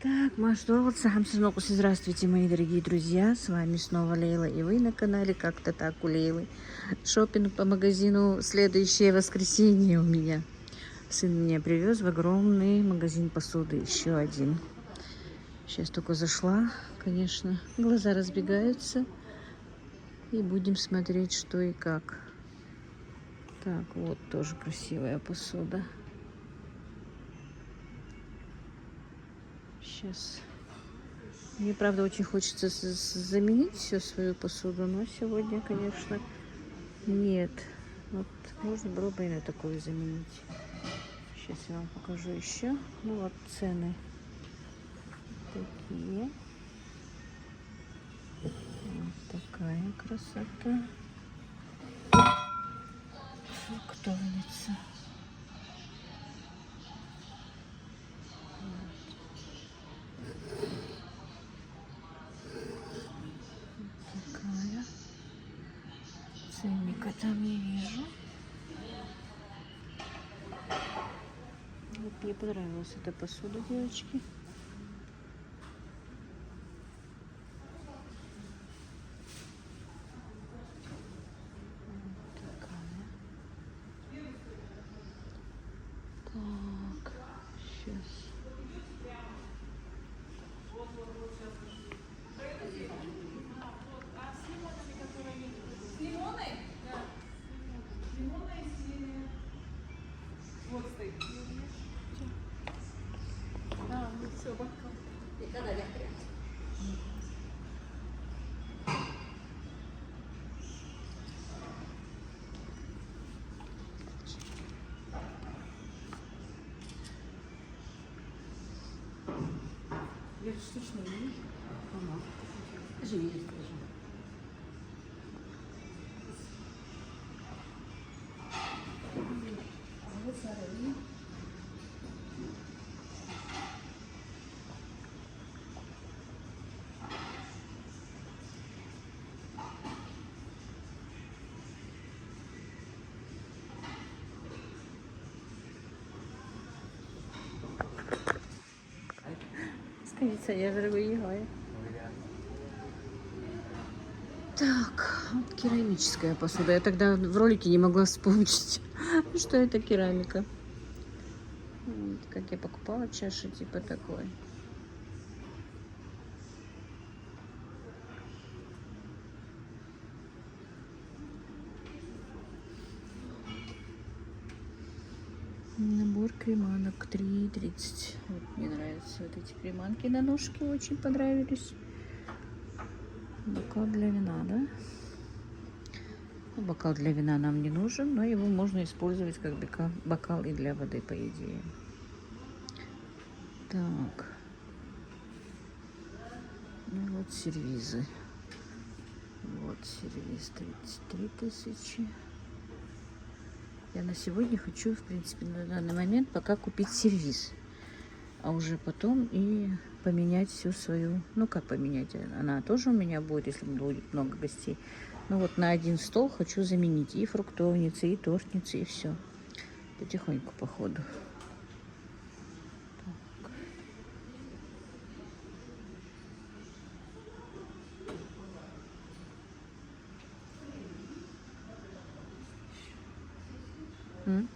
Так, здравствуйте, мои дорогие друзья. С вами снова Лейла, и вы на канале Как-то так у Лейлы. Шопинг по магазину следующее воскресенье у меня. Сын меня привез в огромный магазин посуды, еще один. Сейчас только зашла, конечно, глаза разбегаются. И будем смотреть, что и как. Так, вот тоже красивая посуда. Сейчас. Мне, правда, очень хочется заменить всю свою посуду, но сегодня, конечно, нет. Вот можно было бы и на такую заменить. Сейчас я вам покажу еще. Ну вот цены такие. Вот такая красота. Фруктовница. Такая. Ценника там не вижу. Вот мне понравилась эта посуда, девочки. Вот такая. Так, сейчас. Вот стоит. А, ну все, бокал. И когда я прям. Я штучный видишь? Ага. Живи, скажи. Вот сарай. Скажите, я выезжаю. Так, вот керамическая посуда. Я тогда в ролике не могла вспомнить, что это керамика. Вот, как я покупала чашу, типа такой. Набор креманок 3,30. Вот мне нравятся вот эти креманки на ножке, очень понравились. Бокал для вина, да? Ну, бокал для вина нам не нужен, но его можно использовать как бокал и для воды, по идее. Так. Ну вот сервизы. Вот сервиз 33 тысячи. Я на сегодня хочу, в принципе, на данный момент пока купить сервиз. А уже потом и поменять всю свою... Ну, как поменять? Она тоже у меня будет, если будет много гостей. Ну, вот на один стол хочу заменить и фруктовницы, и тортницы, и все. Потихоньку, по ходу. М?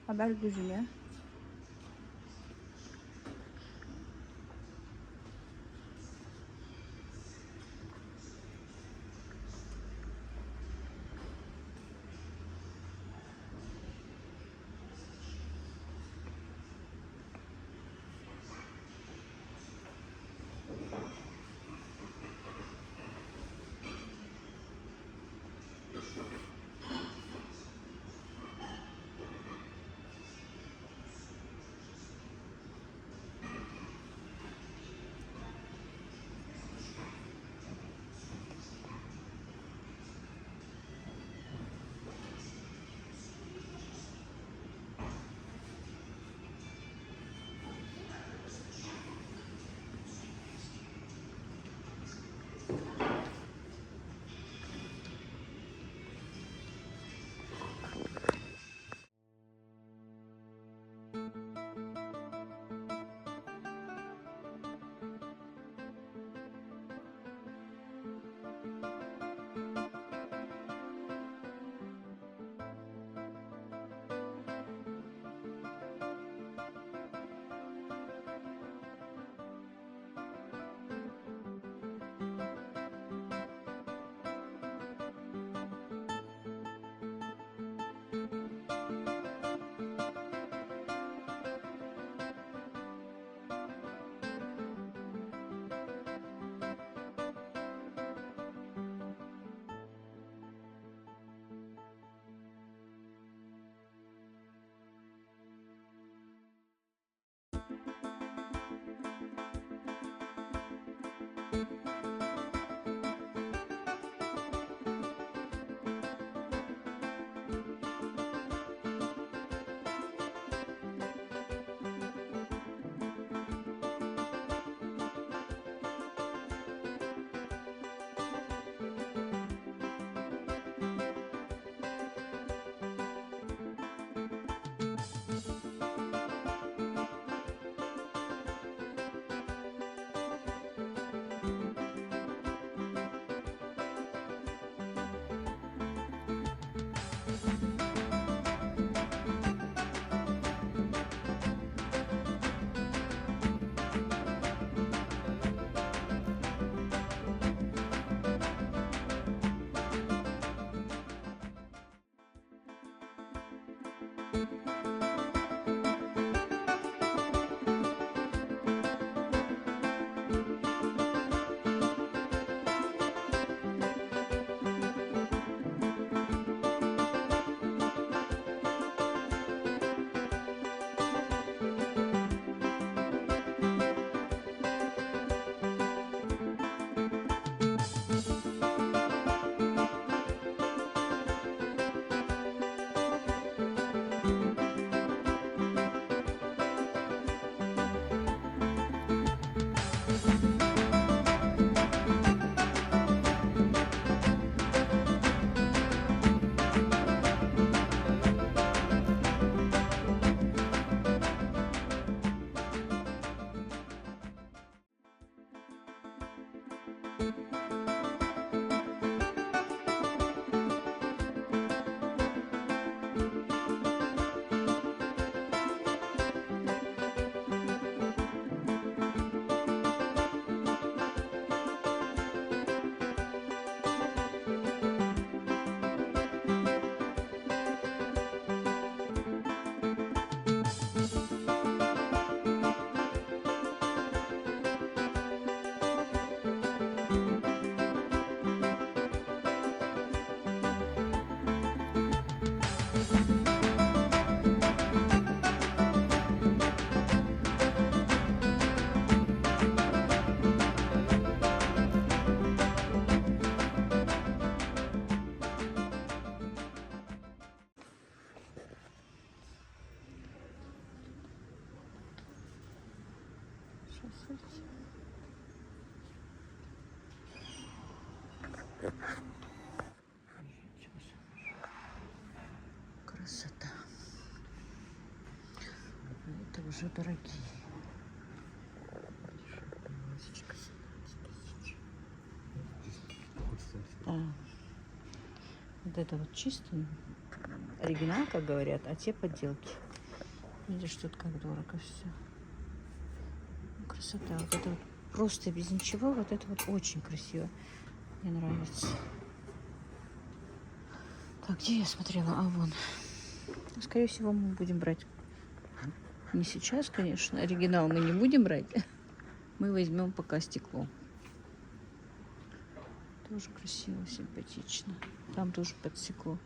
Haber gözüyle. Красота. Это уже дорогие. Вот это вот чистый оригинал, как говорят, а те подделки. Видишь, тут как дорого все. Красота. Вот это вот просто без ничего. Вот это вот очень красиво. Мне нравится. Так, где я смотрела? А, вон. Скорее всего, мы будем брать. Не сейчас, конечно. Оригинал мы не будем брать. Мы возьмем пока стекло. Тоже красиво, симпатично. Там тоже под стекло.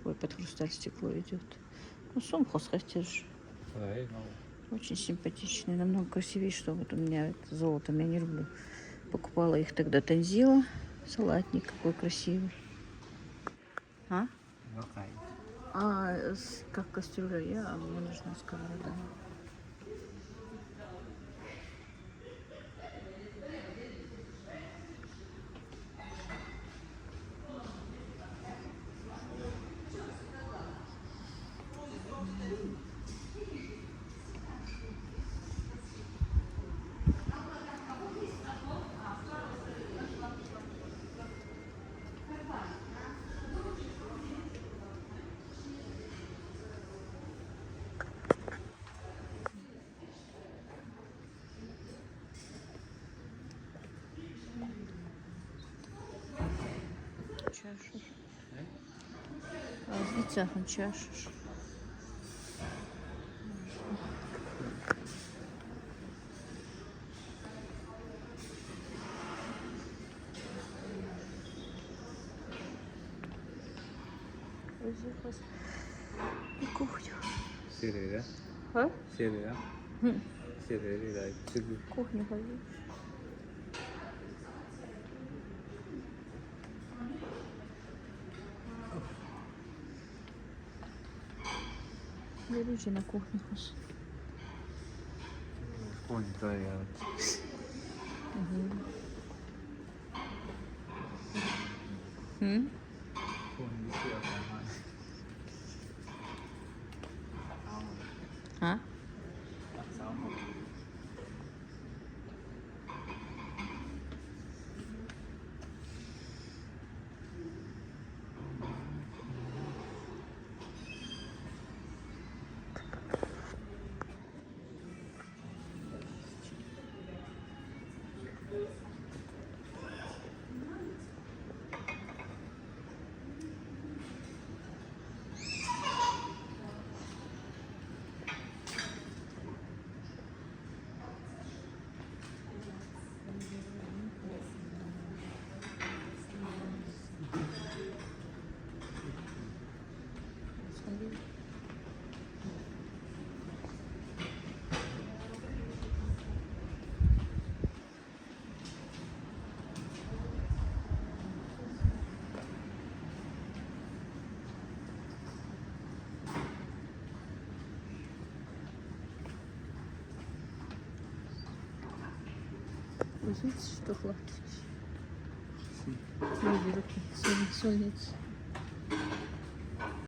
Ой, под хрусталь стекло идет. Ну, сумхоз хотишь. Очень симпатичный. Намного красивее, что вот у меня это золотом. Я не люблю. Покупала их тогда Танзила. Салатник какой красивый. А? Как кастрюля, мне нужна сковорода. чаша. А з цього чаша. Роз'їхалась на кухню. Серия, А? серия, серия, да, чего? Кухню ходить. Беручи на кухню хоч. Конь творят. М? Конь не сел нормально. А? Смотри. Вы видите, что хватит? Люди руки, сольницы.